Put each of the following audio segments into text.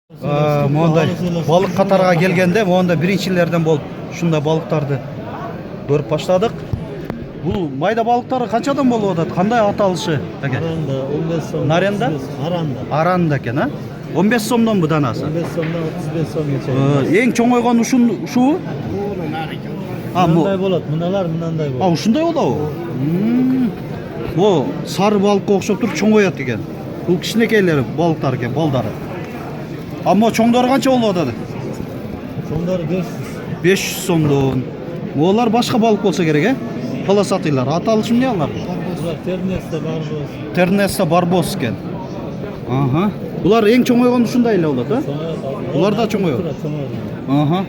Мондай balık қатарға келгенде монда биринчилерден болуп ушундай балыктарды көрүп баштадык. Бул майда балыктар канчадан болуп атат? Кандай аталышы? Аранда 15 сом. Наренда? Аранда экен, а? 15 сомдон бу данасы. 15 сомдон 35 сомго чейин. Эң чоңойгон ушуу? Мындай болот, мындай болот. Ушундай болобу? О, сары балыкка окшоп туруп чоңоёт экен. Бул кичинекейлери балыктар экен, балдары. Аммо чоңдору канча болуп атат? Чоңдору 500 сомдон. Олар башка балык болсо керек, э? Полосатыйлар. Аталышы эмне алар? Тернеста барбос экен. Аха. Булар эң чоңойгон ушундай эле болот, а? Булар да чоңойот. Аха.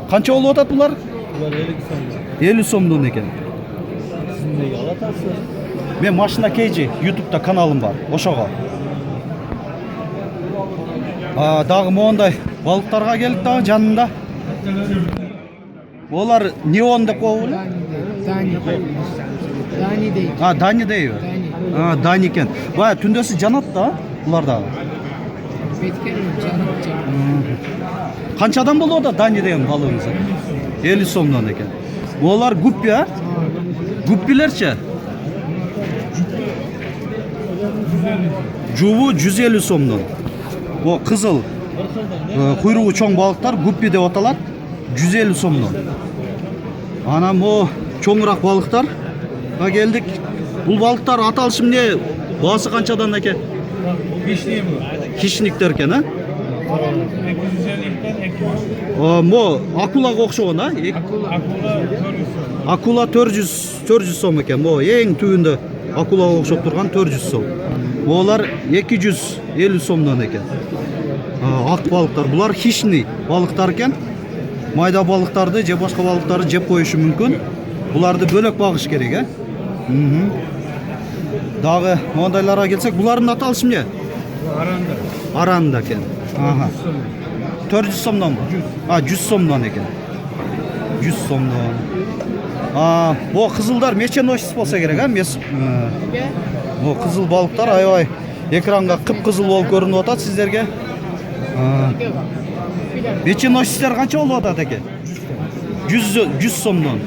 Канча болуп атат булар? Булар 50 сом. 50 сомдон экен. Сиз эмнеге алатасыз? Мен Машина Кейджи YouTube'да каналым бар. Ошого. Дагы мондай балыктарга келип дагы жанында. Олар неон деп коебу эле? Dani deydi. Дани дейби? Дани экен. Бая түндөсү жанат да булар дагы. Betken canım. Канчадан болуп атат Дани деген балыгыңыз? 50 сомдон экен. Олар гуппи, а? Гуппилерчи? Жубу 150 сомдон. О, кызыл. Куйругу чоң балыктар гуппи деп аталат. 150 сомдон. Анан бу чоңураак балыктар келдик. Бул балыктар аталышы эмне? Баасы канчадан экен? Кишниктер экен, а? 250-ден 200. Мо акулага окшогон, а? Акула 400 сом экен. Мо эң түбүндө акулага окшоп турган 400 сом. Олар 250 сомдон экен. Ак балыктар. Булар хищный балыктар экен. Майда балыктарды же башка балыктарды жеп коюшу мүмкүн. Буларды бөлөк багыш керек, э? Дагы мондайларга келсек, булардын аталышы эмне? Аранда экен. Аха. 400 сомдон. 100 сомдон экен. 100 сомдон. Бу кызылдар меченосец болсо керек, а? Бу кызыл балыктар аябай экранга кып-кызыл болуп көрүнүп атат сиздерге. Меченосецтер канча болуп атат экен? 100 сомдон.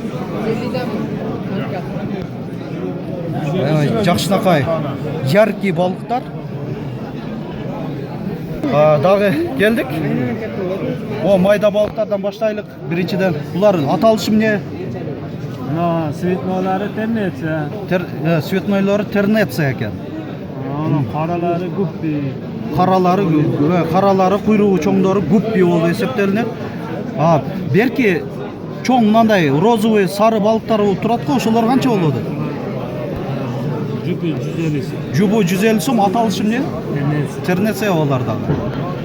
Жакшынакай яркий балыктар. Дагы келдик. Майда балыктардан баштайлык. Биринчиден булар аталышы эмне? Светнойлары тернеция. Светнойлары тернеция экен. Каралары гуппи. Каралары куйругу чоңдору гуппи болуп эсептелинет. Берки чоң мындай розовый сары балыктар турат го, ошолор канча болот? Жупу 150 сом. Жубу 150 сом, аталышы эмне? Тернеция болар дагы.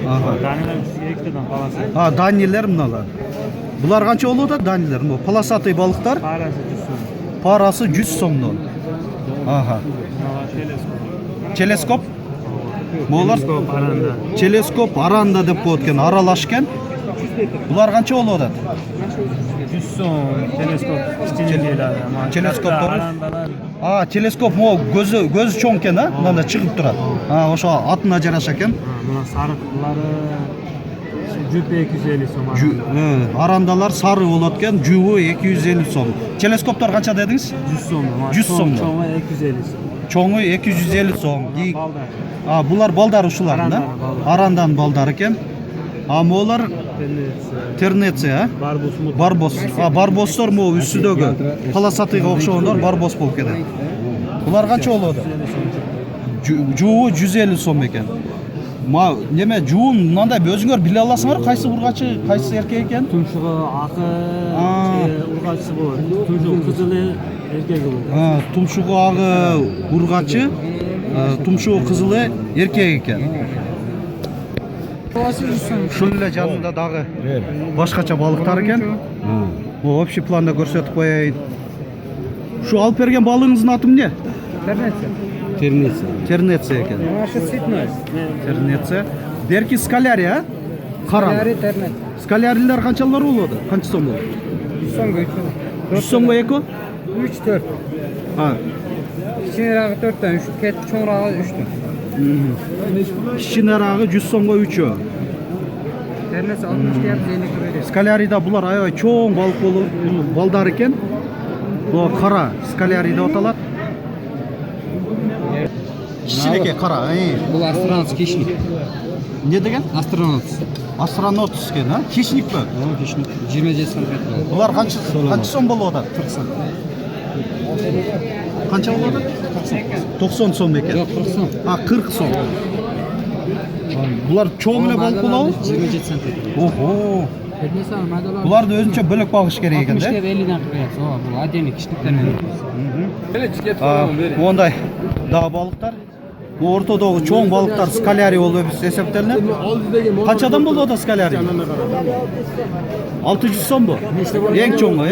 Данилер 2-ден полоса. Данилер мыналар. Булар канча болуп атат данилер? Бу полосатый балыктар. Парасы 100 сом. Парасы 100 сомдон. Телескоп. Булар телескоп аранда деп коет экен, аралаш экен. Булар канча болуп атат? 100 сом. Телескоп кичинекейлер. Телескоптор. Телескоп мо көзү чоң экен, а? Мында чыгып турат. Ошо атына жараша экен. Мына сарыктылары жупу 250 сом. Арандалар сары болот экен, жубу 250 сом. Телескоптор канча дедиңиз? 100 сом. 100 сом. Чоңу 250 сом. Чоңу 250 сом. Балдар. Булар балдар ушулар, да? Арандан балдар экен. Молар тернеция, барбос. Барбостор мо үстүдөгү полосатыйга окшогондор барбос болуп кетет. Булар канча болот? Жуу 150 сом экен. Неме жуун мындай өзүңөр биле аласыңар, кайсы ургачы, кайсы эркек экен? Тумшугу акы, ургачысы болот. Тумшугу кызылы эркеги болот. Тумшугу агы ургачы, тумшугу кызылы эркек экен. Ушул эле жанында дагы башкача балыктар экен. Общий планда көрсөтүп коеюн. Ушу алып берген балыгыңыздын аты эмне? Тернеция экен. Тернеция. Берки скалярия, а? Кара. Скалярилер канчалар болот? Канча сом болот? 100 сомго 100 сомго эки? 3-4. Кичинерагы 4төн 3, чоңурагы 3төн. Кичинерагы 100 сомго 3. Termesi 60 deyip 50 veriyor. Скалярийда булар аябай чоң балык болуп балдар экен. Бул кара скалярий деп аталат. Кичинекей кара. Bu astronot хищник. Не деген? Astronot. Астронот экен, а? Хищникпи? Хищник. 27 сантиметр болады. Булар канча сом болуп атат? 40 сом. Канча болуп атат? 90 сом экен. Жоқ, 40 сом. 40 сом. Булар чоң эле болуп калабы? 27 сантиметр. Охо. Termesi almadılar. Буларды өзүнчө бөлөк багыш керек экен 60 да? deyip 50'den kırıyoruz. O bu ademi kişiliklerden. Мондай дагы балыктар. Бул ортодогу чоң балыктар скалярий болуп эсептелинет. Канчадан болуп атат скалярий? 600 сомбу? Эң чоңу,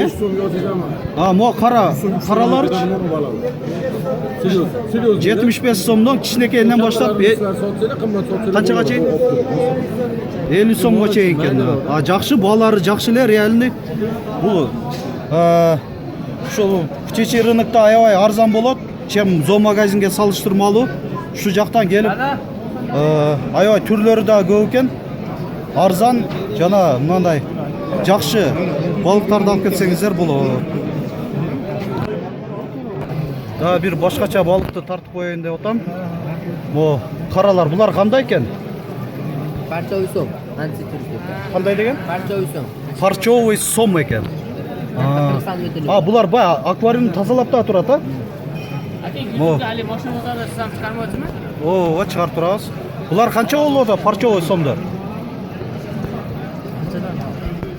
мо караларчы 75 сомдон кичинекейинен баштап канчага чейин? 50 сомго чейин экен. Жакшы, баалары жакшы эле, реальный. Бул ушул птичий рынокто аябай арзан болот, чем зоомагазинге салыштырмалуу. Шу жактан келип, аябай түрлөрү да көп экен. Арзан жана мындай жакшы балыктарды алып кетсеңиздер болот. Да бир башкача балыкты тартып коеюн деп атам. Бу каралар булар кандай экен? Parça uysum. Hangisi Türkiye? Кандай деген? Parça uysum. Парчовый сом экен. Булар бая аквариумду тазалап да турат, а? Али машинада сам чыгармап атсызбы? Ооба, чыгарып турабыз. Булар канча болуп атат парчовый сомдор?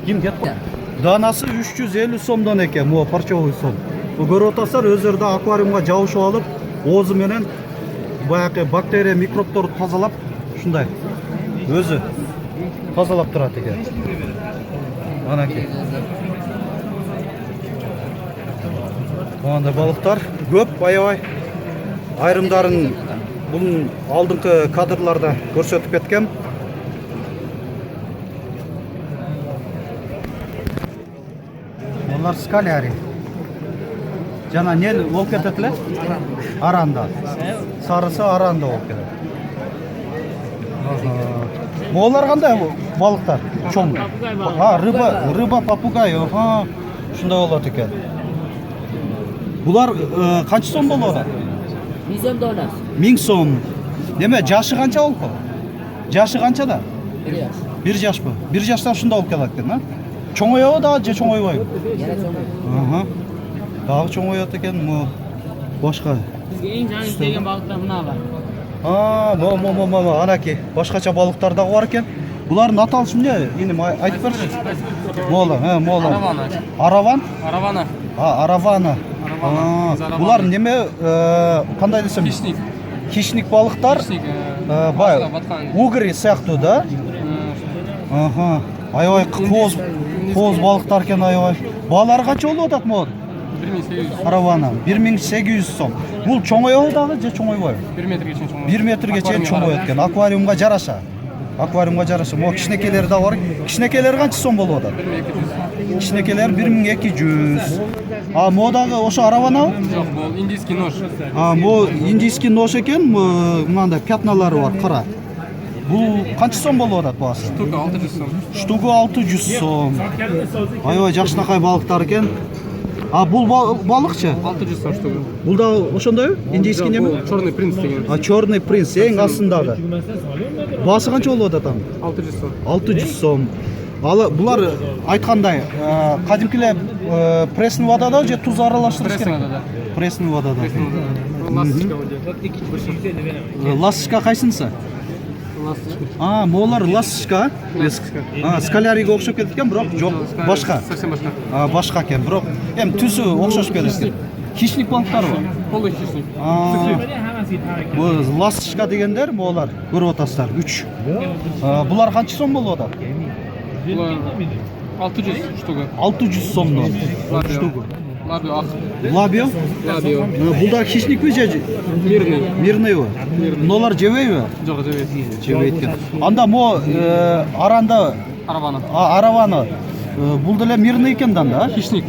Ким кетти? Данасы 350 сомдон экен, бу парчовый сом. Бу көрүп атасыздар, өздөрү да аквариумга жабышып алып, оозу менен баягы бактерия, микробторду тазалап, ушундай өзү тазалап турат экен. Анакей. Мындай балыктар көп, аябай. Айрымдарын бунун алдыңкы кадрларда көрсөтүп кеткем. Булар скалярий. Жана не болуп кетет эле? Аранда. Сарысы аранда болуп кетет. Молар кандай балыктар? Чоң. Рыба, попугай. Ушундай болот экен. Булар канча сом болот атат? 1000 сом da oynarız. 1000 сом. Неме, жашы канча болуп? Жашы канчада? 1 yaş. 1 жашпы? 1 жашта ушундай болуп кетет экен, а? Чоңоёбу дагы же чоңойбойбу? Yana çoğun. Дагы чоңоёт экен, му башка. Бизге эң жаңы иштеген балыктар мына бар. Анакей, башкача балыктар дагы бар экен. Булардын аталышы эмне? Иним айтып берчи. Мола. Араван? Аравана. Аравана. Булар неме, кандай десем? Хищник балыктар. Бай. Угри сыяктуу да? Аябай кооз балыктар экен, аябай. Баалары канча болуп атат могу? 1800. Аравана 1800 сом. Бул чоңоёбу дагы же чоңойбойбу? 1 метрге чейин чоңойот. 1 метрге чейин чоңоёт экен. Аквариумга жараша. Могу кичинекейлери да бар. Кичинекейлери канча сом болуп атат? 1200. Кичинекейлер 1200. Могу дагы ошо араванабы? Жок, бул индийский нож. Могу индийский нож экен, мындай пятналары бар, кара. Бул канча сом болуп атат баасы? Штука 600 сом. Штука 600 сом. Аябай жакшынакай балыктар экен. Бул балыкчы? 600 сом штука. Бул да ошондойбу? Индийский неме? Черный принц деген. Черный принц эң астындагы. Баасы канча болуп атат? 600 сом. 600 сом. Булар айткандай, кадимкиле пресный водада же туз аралаштырыш керек? Пресный водада. Ласточка вот. Ласточка кайсынысы? Ласточка. Молар ласточка. Скалярийге окшоп кетет экен, бирок жок, башка. Совсем башка. Башка экен, бирок түсү окшошуп кетет экен. Хищник балыктар бар. Полухищник. Бул ласточка дегендер, булар көрүп атасыздар, 3. Булар канча сом болуп атат? 600 штука. 600 сомдон. Штука. Лабио ак. Лабио? Лабио. Бул да хищникпи же? Мирный. Мирныйбы? Нолар жебейби? Жок, жебейт. Жебейт экен. Анда аранда Аравана. Аравана. Бул деле мирный экен да? Хищник.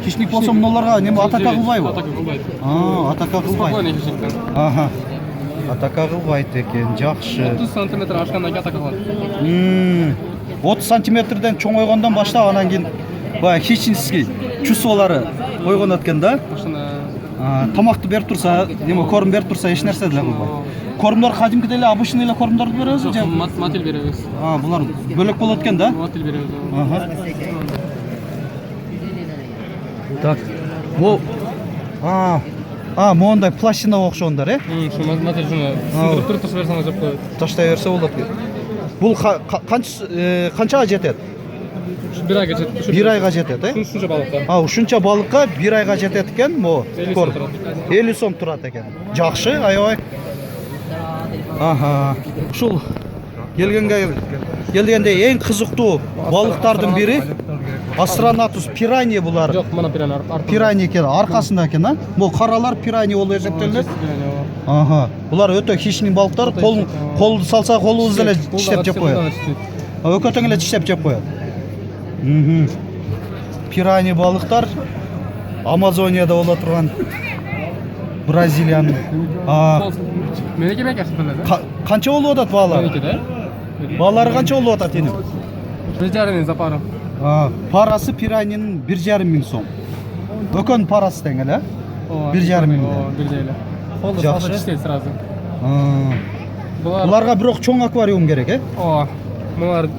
Хищник болсо мыналарга неме атака кылбайбы? Атака кылбайт. Атака кылбайт. Спокойный хищниктен. Атака кылбайт экен, жакшы. 30 сантиметр ашкандан кийин атака кылат. 30 сантиметрден чоңойгондон баштап анан кийин баягы хищнический чувстволору койгон экен да. Тамакты берип турса, эме корм берип турса эч нерсе деле кылбайт. Кормдор кадимкидей эле обычный эле кормдорду беребизби же? Мотель беребиз. Булар бөлөк болот экен да? Мотель беребиз. Так. Мондай пластина окшогондор, Şu мотель şunu sındırıp turup taşıversanız жеп коет. Таштай берсе болот. Бул канчага жетет? Bir ayga жетет. 1 айга жетет, Şuncha balıkta. Ушунча балыкка 1 айга жетет экен, мо. 50 сом турат. 50 сом турат экен. Жакшы, аябай. Ушул келгенде эң кызыктуу балыктардын бири Астронатус пиранья булар. Жок, мына пирань Пиранья экен, аркасында экен, Бул каралар пиранья болуп эсептелет. Булар өтө хищный балыктар, колду салса колубуз эле тиштеп жеп коет. Өкөтөң эле тиштеп жеп коет. Пиранья балыктар Амазонияда боло турган Бразилиянын. Менеке мек ашыптан Канча болуп атат баалар? Менекеде. Баалары канча болуп атат энем? 1,5 за пару. Парасы пираньянын 1,5 сом. Өкөн парасы тең эле? 1,5 миң. Бирдей эле. Колду салса чистейт сразу. Буларга бирок чоң аквариум керек, Мулар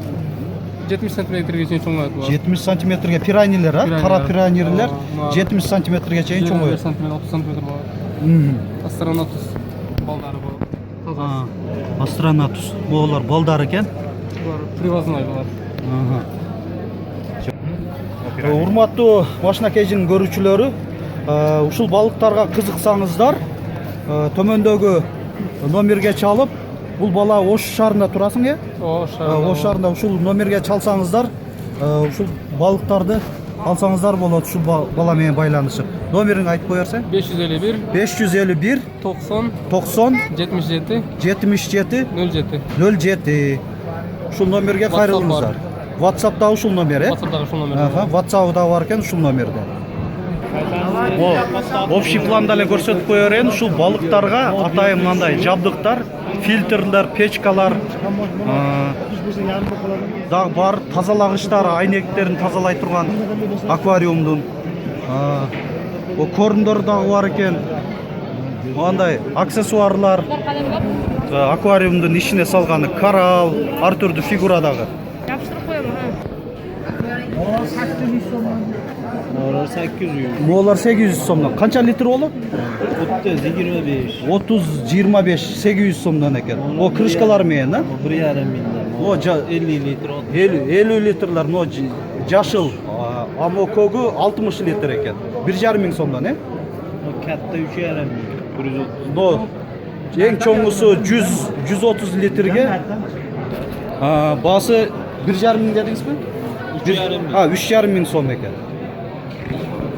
70 сантиметрге чейин чоңоет булар. 70 сантиметрге пираньялар, кара пираньялар 70 сантиметрге чейин чоңоет. 30 сантиметр болот. Астронатус балдары болот. Астронатус. Булар балдар экен. Булар привозной булар. Урматтуу Машина Кейжинин көрүүчүлөрү, ушул балыктарга кызыксаңыздар, төмөндөгү номерге чалып, бул бала Ош шаарында турасың, Ош шаарында ушул номерге чалсаңыздар, ушул балыктарды алсаңыздар болот, ушул бала менен байланышып. Номериңди айтып кое берсең? 551 90 77 07. Ушул номерге кайрылыңыздар. WhatsApp'ta ушул номер, WhatsApp да бар экен ушул номерде. Общий планда эле көрсөтүп кое берейин, ушул балыктарга атайын мындай жабдыктар, фильтрлер, печкалар, дагы бар тазалагычтар, айнектерин тазалай турган аквариумдун. Кормдор дагы бар экен. Мындай аксессуарлар, аквариумдун ичине салган коралл, ар түрдүү фигурадагы. Yapıştırıp koyalım Molar 800 сомдон. Канча литр болот? 30-25, 800 сомдон экен. О крышкалар менен, 1,5 миңден. 50 литр. 50 литрлар, жашыл. Амокогу 60 литр экен. 1,5 миң сомдон, Катта 3,5 миң. Эң чоңусу 100-130 литрге. Басы 1,5 миң дедиңизби? 3,5 миң сом экен.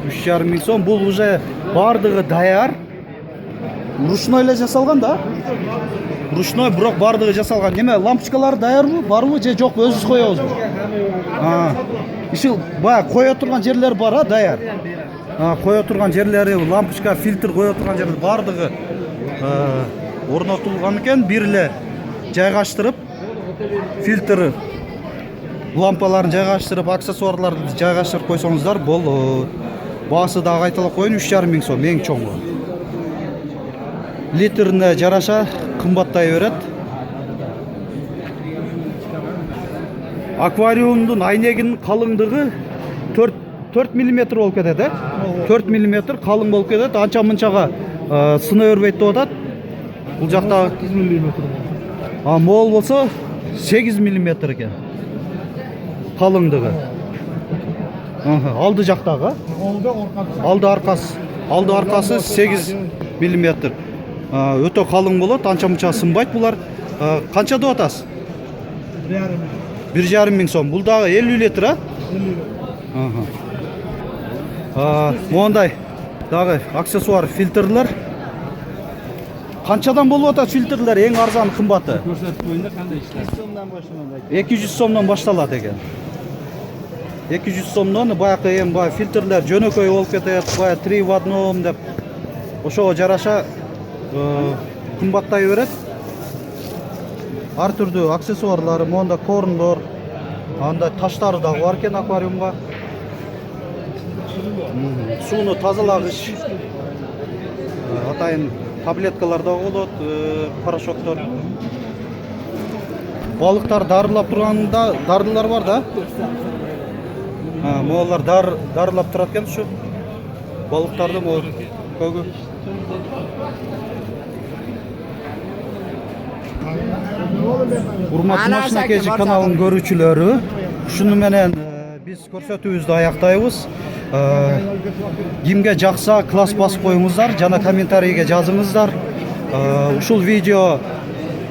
3,5 миң сом. Бул уже бардыгы даяр. Ручной эле жасалган да? Ручной, бирок бардыгы жасалган. Неме, лампочкалар даярбы? Барбы же жокпу? Өзүбүз коебузбу? Иши баягы кое турган жерлер бар, даяр. Кое турган жерлери, лампочка, фильтр кое турган жерлер бардыгы орнотулган экен. Бир эле жайгаштырып, фильтр, лампаларын жайгаштырып, аксессуарларды жайгаштырып койсоңуздар болот. Баасы дагы айтылып коеюн, 3,5 миң сом эң чоңу. Литрине жараша кымбаттай берет. Аквариумдун айнегинин калыңдыгы 4 мм болуп кетет, 4 мм калың болуп кетет. Анча мынчага сына өрбөйт деп атат. Бул жакта 8 мм. Мол болсо 8 мм экен. Калыңдыгы. Алды жактагы. Алды аркасы 8 мм. Өтө калың болот, анча мынча сынбайт булар. Канча деп атасыз? 1,5 миң сом. Бул дагы 50 литр, Мондай дагы аксессуар фильтрлер. Канчадан болуп атат фильтрлер? Эң арзан, кымбаты? 200 сомдон башталат экен. 200 сомдон баягы эми фильтрлер жөнөкөй болуп кетет, 3 в 1 деп. Ошого жараша кымбаттай берет. Ар түрдүү аксессуарлары, монда корндор, андай таштары дагы бар экен аквариумга. Сууну тазалагыч. Атайын таблеткалар да болот, порошоктор. Балыктар дарылап турганда дарылар бар да. Моолар дарылап турат экен ушу. Балыктарды мо көгү. Урматтуу Машина Кежи каналынын көрүүчүлөрү, ушуну менен биз көрсөтүүбүздү аяктайбыз. Кимге жакса класс басып коюңуздар жана комментарийге жазыңыздар. Ушул видео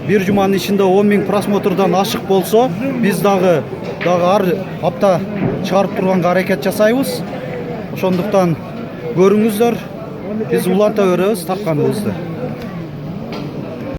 бир жуманын ичинде 10.000 просмотрдан ашык болсо, биз дагы ар апта чыгарып турганга аракет жасайбыз. Ошондуктан көрүңүздөр, биз уланта беребиз тартканыбызды.